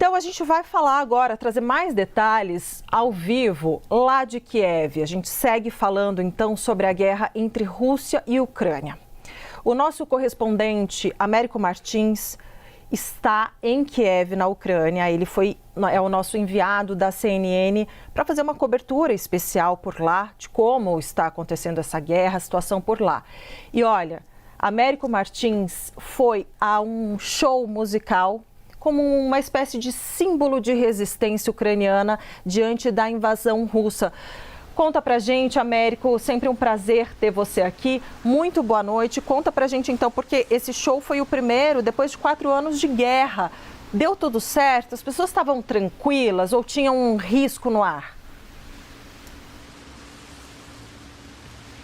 Então a gente vai falar agora, trazer mais detalhes ao vivo lá de Kiev. A gente segue falando então sobre a guerra entre Rússia e Ucrânia. O nosso correspondente Américo Martins está em Kiev, na Ucrânia. Ele é o nosso enviado da CNN para fazer uma cobertura especial por lá de como está acontecendo essa guerra, a situação por lá. E olha, Américo Martins foi a um show musical como uma espécie de símbolo de resistência ucraniana diante da invasão russa. Conta pra gente, Américo, sempre um prazer ter você aqui. Muito boa noite. Conta pra gente então, porque esse show foi o primeiro depois de 4 anos de guerra. Deu tudo certo? As pessoas estavam tranquilas ou tinham um risco no ar?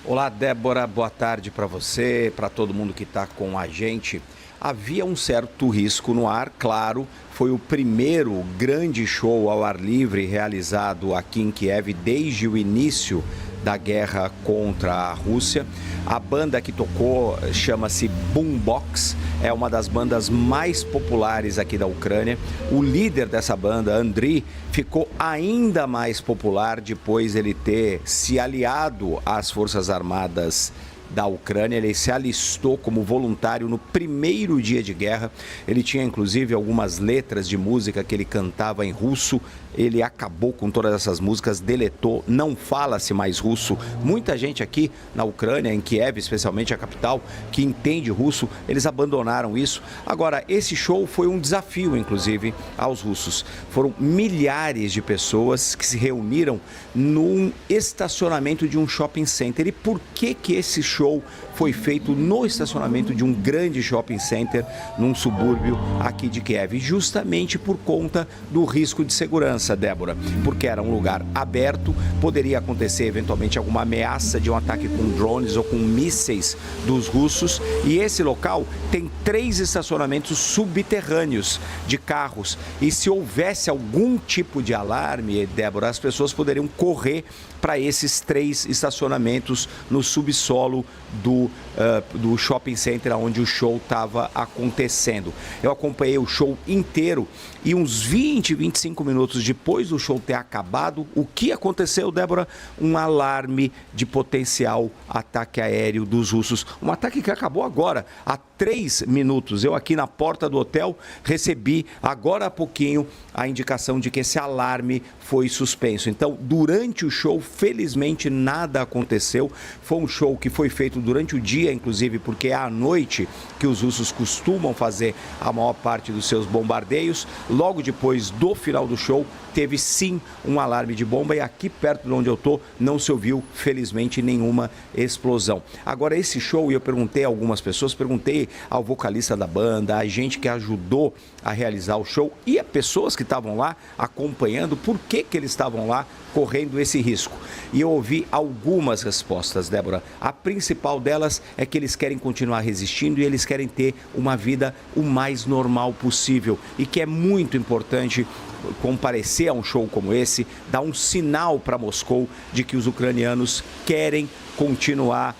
Olá, Débora. Boa tarde para você, para todo mundo que está com a gente. Havia um certo risco no ar, claro. Foi o primeiro grande show ao ar livre realizado aqui em Kiev desde o início da guerra contra a Rússia. A banda que tocou chama-se Boombox, é uma das bandas mais populares aqui da Ucrânia. O líder dessa banda, Andriy, ficou ainda mais popular depois ele ter se aliado às Forças Armadas da Ucrânia. Ele se alistou como voluntário no primeiro dia de guerra. Ele tinha inclusive algumas letras de música que ele cantava em russo. Ele acabou com todas essas músicas, deletou, não fala-se mais russo. Muita gente aqui na Ucrânia, em Kiev, especialmente a capital, que entende russo, eles abandonaram isso. Agora, esse show foi um desafio, inclusive, aos russos. Foram milhares de pessoas que se reuniram num estacionamento de um shopping center. E por que esse show foi feito no estacionamento de um grande shopping center num subúrbio aqui de Kiev? Justamente por conta do risco de segurança, Débora, porque era um lugar aberto, poderia acontecer eventualmente alguma ameaça de um ataque com drones ou com mísseis dos russos, e esse local tem 3 estacionamentos subterrâneos de carros, e se houvesse algum tipo de alarme, Débora, as pessoas poderiam correr para esses 3 estacionamentos no subsolo do shopping center onde o show estava acontecendo. Eu acompanhei o show inteiro e uns 25 minutos depois do show ter acabado, o que aconteceu, Débora? Um alarme de potencial ataque aéreo dos russos. Um ataque que acabou agora, há 3 minutos. Eu aqui na porta do hotel recebi agora há pouquinho a indicação de que esse alarme foi suspenso. Então, durante o show, felizmente nada aconteceu. Foi um show que foi feito durante o dia, inclusive, porque é à noite que os russos costumam fazer a maior parte dos seus bombardeios. Logo depois do final do show, teve sim um alarme de bomba e aqui perto de onde eu estou não se ouviu, felizmente, nenhuma explosão. Agora, esse show, eu perguntei a algumas pessoas, perguntei ao vocalista da banda, a gente que ajudou a realizar o show e a pessoas que estavam lá acompanhando, por que eles estavam lá correndo esse risco. E eu ouvi algumas respostas, Débora. A principal delas é que eles querem continuar resistindo e eles querem ter uma vida o mais normal possível e que é muito importante comparecer a um show como esse, dar um sinal para Moscou de que os ucranianos querem continuar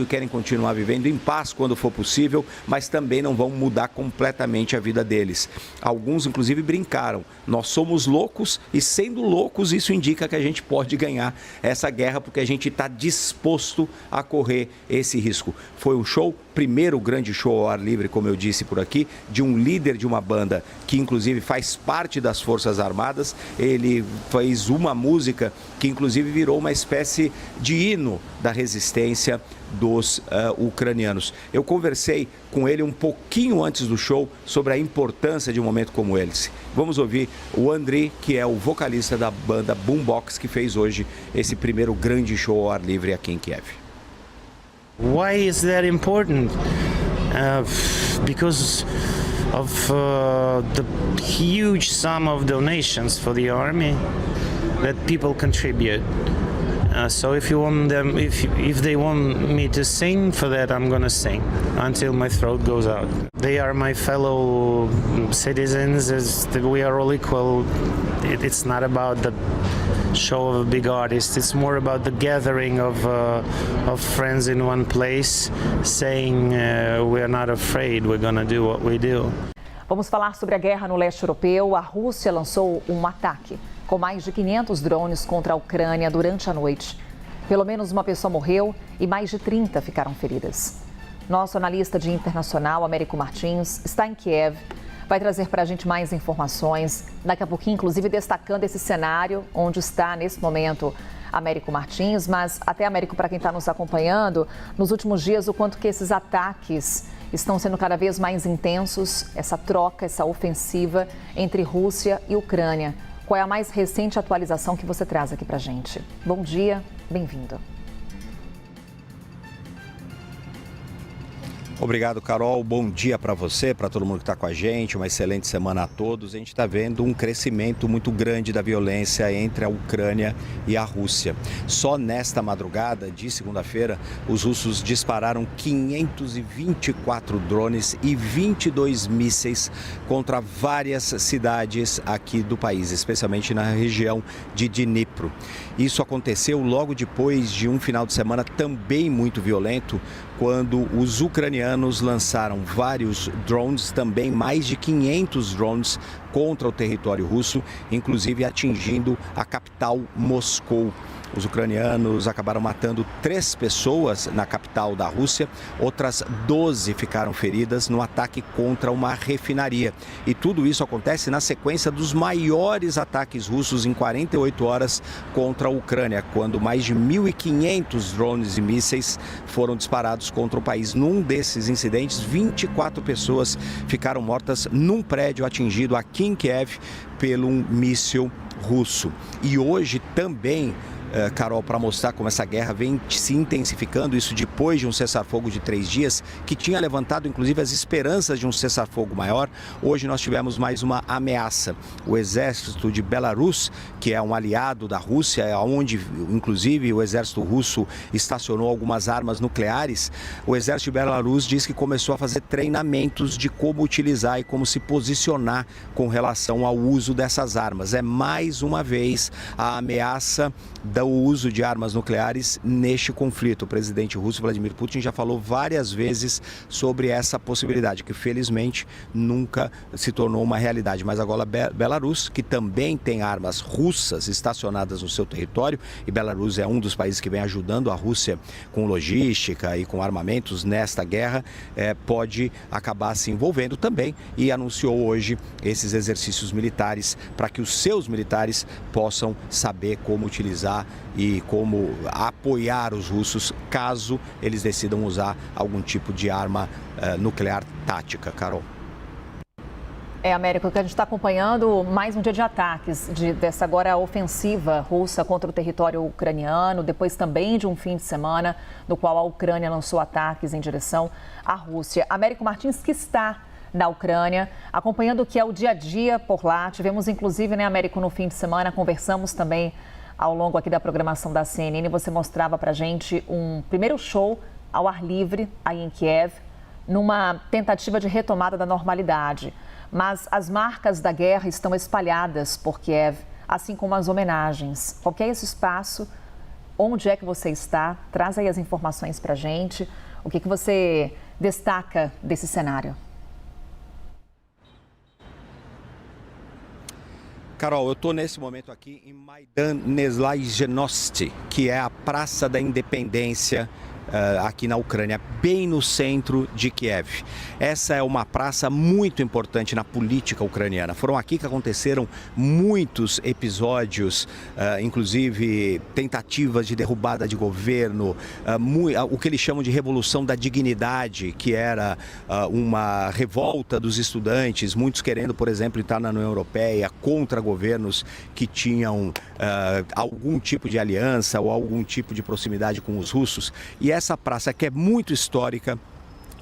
querem continuar vivendo em paz quando for possível, mas também não vão mudar completamente a vida deles. Alguns, inclusive, brincaram. Nós somos loucos e, sendo loucos, isso indica que a gente pode ganhar essa guerra porque a gente está disposto a correr esse risco. Foi um show, primeiro grande show ao ar livre, como eu disse por aqui, de um líder de uma banda que, inclusive, faz parte das Forças Armadas. Ele fez uma música que, inclusive, virou uma espécie de hino da resistência dos ucranianos. Eu conversei com ele um pouquinho antes do show sobre a importância de um momento como esse. Vamos ouvir o Andriy, que é o vocalista da banda Boombox, que fez hoje esse primeiro grande show ao ar livre aqui em Kiev. Why is that important? Because of the huge sum of donations for the army that people contribute. So if you want them, if they want me to sing for that, I'm gonna sing until my throat goes out. They are my fellow citizens. We are all equal. It's not about the show of a big artist. It's more about the gathering of friends in one place, saying we are not afraid. We're gonna do what we do. Vamos falar sobre a guerra no leste europeu. A Rússia lançou um ataque com mais de 500 drones contra a Ucrânia durante a noite. Pelo menos uma pessoa morreu e mais de 30 ficaram feridas. Nosso analista de internacional, Américo Martins, está em Kiev. Vai trazer para a gente mais informações. Daqui a pouquinho, inclusive, destacando esse cenário onde está, nesse momento, Américo Martins. Mas até, Américo, para quem está nos acompanhando, nos últimos dias, o quanto que esses ataques estão sendo cada vez mais intensos, essa troca, essa ofensiva entre Rússia e Ucrânia. Qual é a mais recente atualização que você traz aqui para a gente? Bom dia, bem-vindo. Obrigado, Carol. Bom dia para você, para todo mundo que está com a gente. Uma excelente semana a todos. A gente está vendo um crescimento muito grande da violência entre a Ucrânia e a Rússia. Só nesta madrugada de segunda-feira, os russos dispararam 524 drones e 22 mísseis contra várias cidades aqui do país, especialmente na região de Dnipro. Isso aconteceu logo depois de um final de semana também muito violento, quando os ucranianos lançaram vários drones, também mais de 500 drones contra o território russo, inclusive atingindo a capital Moscou. Os ucranianos acabaram matando 3 pessoas na capital da Rússia, outras 12 ficaram feridas no ataque contra uma refinaria. E tudo isso acontece na sequência dos maiores ataques russos em 48 horas contra a Ucrânia, quando mais de 1.500 drones e mísseis foram disparados contra o país. Num desses incidentes, 24 pessoas ficaram mortas num prédio atingido aqui em Kiev pelo míssil russo. E hoje também, Carol, para mostrar como essa guerra vem se intensificando, isso depois de um cessar-fogo de 3 dias, que tinha levantado inclusive as esperanças de um cessar-fogo maior. Hoje nós tivemos mais uma ameaça. O exército de Belarus, que é um aliado da Rússia, onde inclusive o exército russo estacionou algumas armas nucleares, o exército de Belarus diz que começou a fazer treinamentos de como utilizar e como se posicionar com relação ao uso dessas armas. É mais uma vez a ameaça do uso de armas nucleares neste conflito. O presidente russo Vladimir Putin já falou várias vezes sobre essa possibilidade, que felizmente nunca se tornou uma realidade. Mas agora Belarus, que também tem armas russas estacionadas no seu território, e Belarus é um dos países que vem ajudando a Rússia com logística e com armamentos nesta guerra, pode acabar se envolvendo também, e anunciou hoje esses exercícios militares para que os seus militares possam saber como utilizar e como apoiar os russos caso eles decidam usar algum tipo de arma nuclear tática. Carol. Américo, que a gente está acompanhando mais um dia de ataques, dessa agora ofensiva russa contra o território ucraniano, depois também de um fim de semana no qual a Ucrânia lançou ataques em direção à Rússia. Américo Martins, que está na Ucrânia, acompanhando o que é o dia a dia por lá. Tivemos inclusive, né, Américo, no fim de semana, conversamos também ao longo aqui da programação da CNN, você mostrava para a gente um primeiro show ao ar livre aí em Kiev, numa tentativa de retomada da normalidade. Mas as marcas da guerra estão espalhadas por Kiev, assim como as homenagens. Qual que é esse espaço? Onde é que você está? Traz aí as informações para a gente. O que você destaca desse cenário? Carol, eu estou nesse momento aqui em Maidan Neslazhenosti, que é a Praça da Independência aqui na Ucrânia, bem no centro de Kiev. Essa é uma praça muito importante na política ucraniana. Foram aqui que aconteceram muitos episódios, inclusive tentativas de derrubada de governo, o que eles chamam de Revolução da Dignidade, que era uma revolta dos estudantes, muitos querendo, por exemplo, estar na União Europeia contra governos que tinham algum tipo de aliança ou algum tipo de proximidade com os russos. E essa praça, que é muito histórica,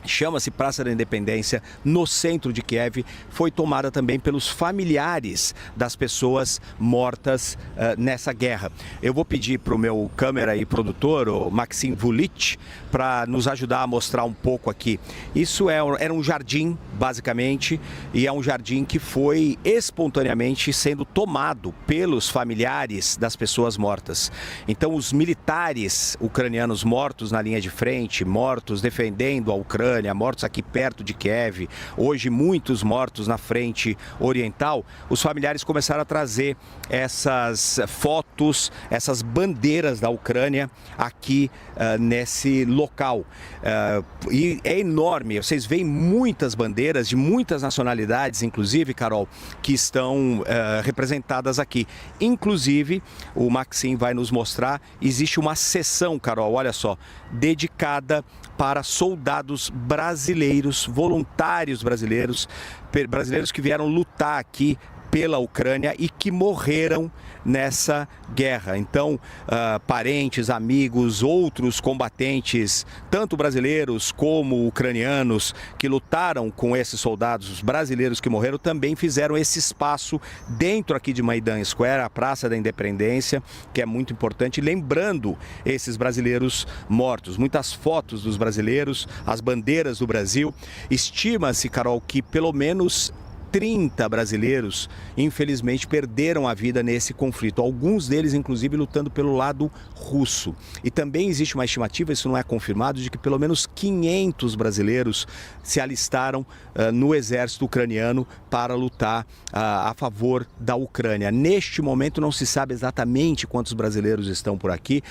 chama-se Praça da Independência, no centro de Kiev, foi tomada também pelos familiares das pessoas mortas nessa guerra. Eu vou pedir para o meu câmera e produtor, o Maxim Vulic, para nos ajudar a mostrar um pouco aqui. Isso era um jardim, basicamente, e é um jardim que foi espontaneamente sendo tomado pelos familiares das pessoas mortas. Então, os militares ucranianos mortos na linha de frente, mortos defendendo a Ucrânia, Ucrânia, mortos aqui perto de Kiev, hoje muitos mortos na frente oriental, os familiares começaram a trazer essas fotos, essas bandeiras da Ucrânia aqui nesse local. E é enorme, vocês veem muitas bandeiras de muitas nacionalidades, inclusive, Carol, que estão representadas aqui. Inclusive, o Maxim vai nos mostrar, existe uma seção, Carol, olha só, dedicada para soldados brasileiros, voluntários brasileiros que vieram lutar aqui pela Ucrânia e que morreram nessa guerra. Então, parentes, amigos, outros combatentes, tanto brasileiros como ucranianos, que lutaram com esses soldados, os brasileiros que morreram, também fizeram esse espaço dentro aqui de Maidan Square, a Praça da Independência, que é muito importante, lembrando esses brasileiros mortos. Muitas fotos dos brasileiros, as bandeiras do Brasil. Estima-se, Carol, que pelo menos 30 brasileiros, infelizmente, perderam a vida nesse conflito. Alguns deles, inclusive, lutando pelo lado russo. E também existe uma estimativa, isso não é confirmado, de que pelo menos 500 brasileiros se alistaram no exército ucraniano para lutar a favor da Ucrânia. Neste momento não se sabe exatamente quantos brasileiros estão por aqui.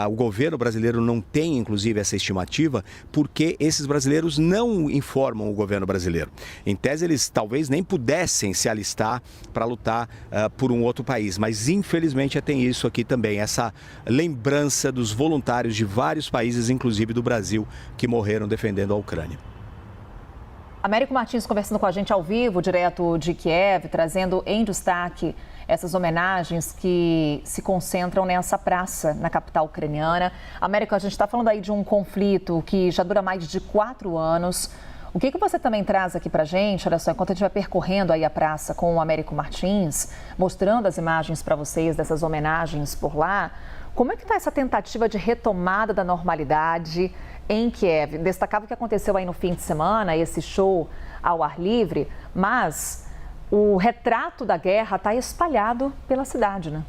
O governo brasileiro não tem, inclusive, essa estimativa, porque esses brasileiros não informam o governo brasileiro. Em tese, eles talvez nem pudessem se alistar para lutar por um outro país, mas infelizmente tem isso aqui também, essa lembrança dos voluntários de vários países, inclusive do Brasil, que morreram defendendo a Ucrânia. Américo Martins conversando com a gente ao vivo, direto de Kiev, trazendo em destaque essas homenagens que se concentram nessa praça na capital ucraniana. Américo, a gente está falando aí de um conflito que já dura mais de 4 anos. O que você também traz aqui para a gente, olha só, enquanto a gente vai percorrendo aí a praça com o Américo Martins, mostrando as imagens para vocês dessas homenagens por lá, como é que está essa tentativa de retomada da normalidade em Kiev? Destacava o que aconteceu aí no fim de semana, esse show ao ar livre, mas o retrato da guerra está espalhado pela cidade, né?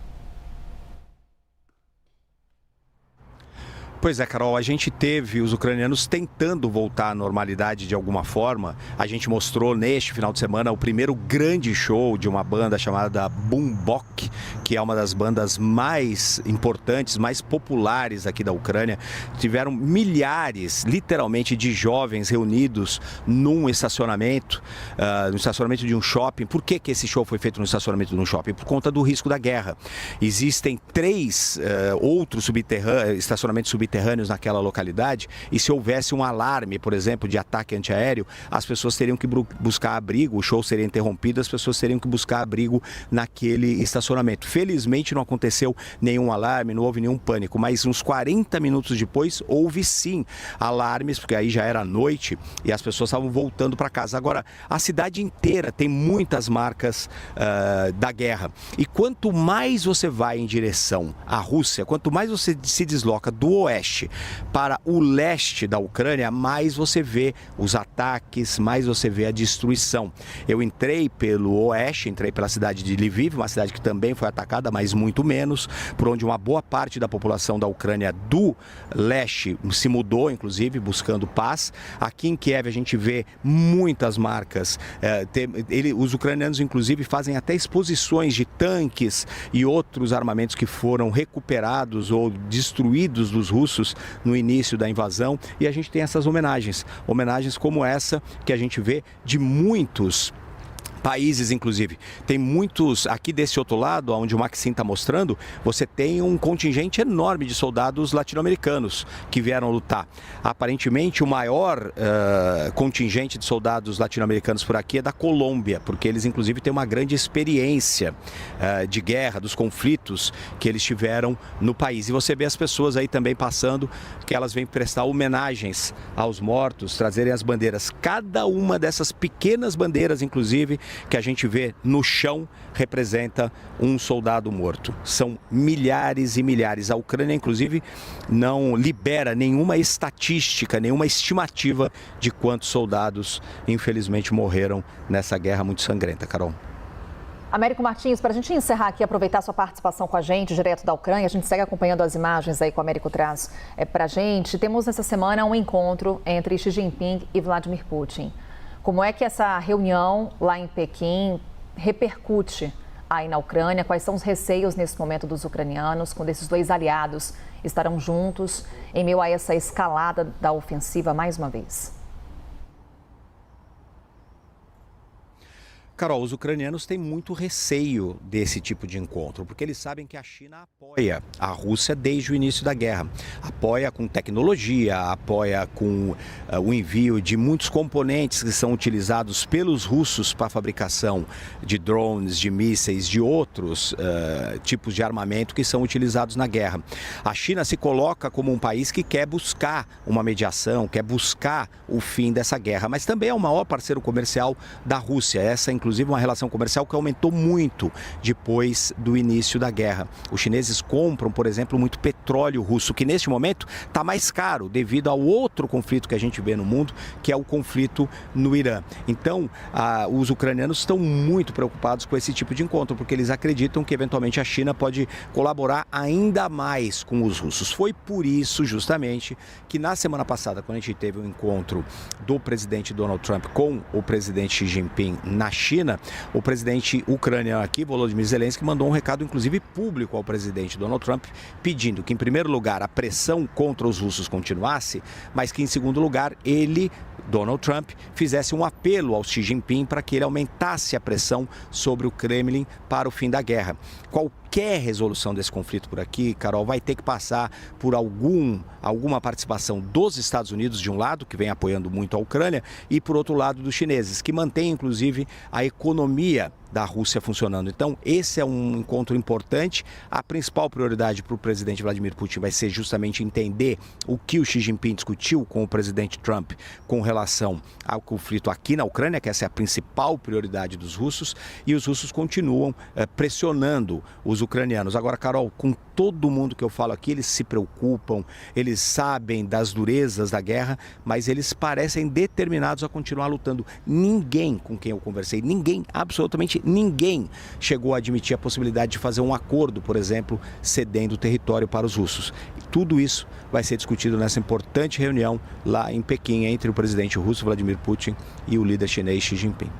Pois é, Carol, a gente teve os ucranianos tentando voltar à normalidade de alguma forma. A gente mostrou neste final de semana o primeiro grande show de uma banda chamada Bumbok, que é uma das bandas mais importantes, mais populares aqui da Ucrânia. Tiveram milhares, literalmente, de jovens reunidos num estacionamento, no estacionamento de um shopping. Por que esse show foi feito no estacionamento de um shopping? Por conta do risco da guerra. Existem 3 outros estacionamentos subterrâneos naquela localidade, e se houvesse um alarme, por exemplo, de ataque antiaéreo, as pessoas teriam que buscar abrigo, o show seria interrompido, as pessoas teriam que buscar abrigo naquele estacionamento. Felizmente não aconteceu nenhum alarme, não houve nenhum pânico, mas uns 40 minutos depois houve sim alarmes, porque aí já era noite e as pessoas estavam voltando para casa. Agora, a cidade inteira tem muitas marcas da guerra, e quanto mais você vai em direção à Rússia, quanto mais você se desloca do oeste para o leste da Ucrânia, mais você vê os ataques, mais você vê a destruição. Eu entrei pelo oeste, entrei pela cidade de Lviv, uma cidade que também foi atacada, mas muito menos, por onde uma boa parte da população da Ucrânia do leste se mudou, inclusive, buscando paz. Aqui em Kiev a gente vê muitas marcas. Os ucranianos, inclusive, fazem até exposições de tanques e outros armamentos que foram recuperados ou destruídos dos russos no início da invasão, e a gente tem essas homenagens como essa que a gente vê de muitos países, inclusive. Tem muitos, aqui desse outro lado, onde o Maxim está mostrando, você tem um contingente enorme de soldados latino-americanos que vieram lutar. Aparentemente, o maior contingente de soldados latino-americanos por aqui é da Colômbia, porque eles, inclusive, têm uma grande experiência de guerra, dos conflitos que eles tiveram no país. E você vê as pessoas aí também passando, que elas vêm prestar homenagens aos mortos, trazerem as bandeiras. Cada uma dessas pequenas bandeiras, inclusive, que a gente vê no chão, representa um soldado morto. São milhares e milhares. A Ucrânia, inclusive, não libera nenhuma estatística, nenhuma estimativa de quantos soldados, infelizmente, morreram nessa guerra muito sangrenta, Carol. Américo Martins, para a gente encerrar aqui, aproveitar sua participação com a gente, direto da Ucrânia, a gente segue acompanhando as imagens aí que o Américo traz para a gente. Temos nessa semana um encontro entre Xi Jinping e Vladimir Putin. Como é que essa reunião lá em Pequim repercute aí na Ucrânia? Quais são os receios nesse momento dos ucranianos, quando esses dois aliados estarão juntos em meio a essa escalada da ofensiva mais uma vez? Carol, os ucranianos têm muito receio desse tipo de encontro, porque eles sabem que a China apoia a Rússia desde o início da guerra. Apoia com tecnologia, apoia com o envio de muitos componentes que são utilizados pelos russos para a fabricação de drones, de mísseis, de outros tipos de armamento que são utilizados na guerra. A China se coloca como um país que quer buscar uma mediação, quer buscar o fim dessa guerra, mas também é o maior parceiro comercial da Rússia. Essa, inclusive, uma relação comercial que aumentou muito depois do início da guerra. Os chineses compram, por exemplo, muito petróleo russo, que neste momento está mais caro devido ao outro conflito que a gente vê no mundo, que é o conflito no Irã. Então, os ucranianos estão muito preocupados com esse tipo de encontro, porque eles acreditam que eventualmente a China pode colaborar ainda mais com os russos. Foi por isso, justamente, que na semana passada, quando a gente teve um encontro do presidente Donald Trump com o presidente Xi Jinping na China, o presidente ucraniano aqui, Volodymyr Zelensky, mandou um recado, inclusive público, ao presidente Donald Trump, pedindo que, em primeiro lugar, a pressão contra os russos continuasse, mas que, em segundo lugar, ele, Donald Trump, fizesse um apelo ao Xi Jinping para que ele aumentasse a pressão sobre o Kremlin para o fim da guerra. Qualquer resolução desse conflito por aqui, Carol, vai ter que passar por alguma participação dos Estados Unidos, de um lado, que vem apoiando muito a Ucrânia, e por outro lado dos chineses, que mantém, inclusive, a economia da Rússia funcionando. Então, esse é um encontro importante. A principal prioridade para o presidente Vladimir Putin vai ser justamente entender o que o Xi Jinping discutiu com o presidente Trump com relação ao conflito aqui na Ucrânia, que essa é a principal prioridade dos russos, e os russos continuam pressionando os ucranianos. Agora, Carol, com todo mundo que eu falo aqui, eles se preocupam, eles sabem das durezas da guerra, mas eles parecem determinados a continuar lutando. Ninguém com quem eu conversei, ninguém, absolutamente ninguém, chegou a admitir a possibilidade de fazer um acordo, por exemplo, cedendo território para os russos. E tudo isso vai ser discutido nessa importante reunião lá em Pequim entre o presidente russo Vladimir Putin e o líder chinês Xi Jinping.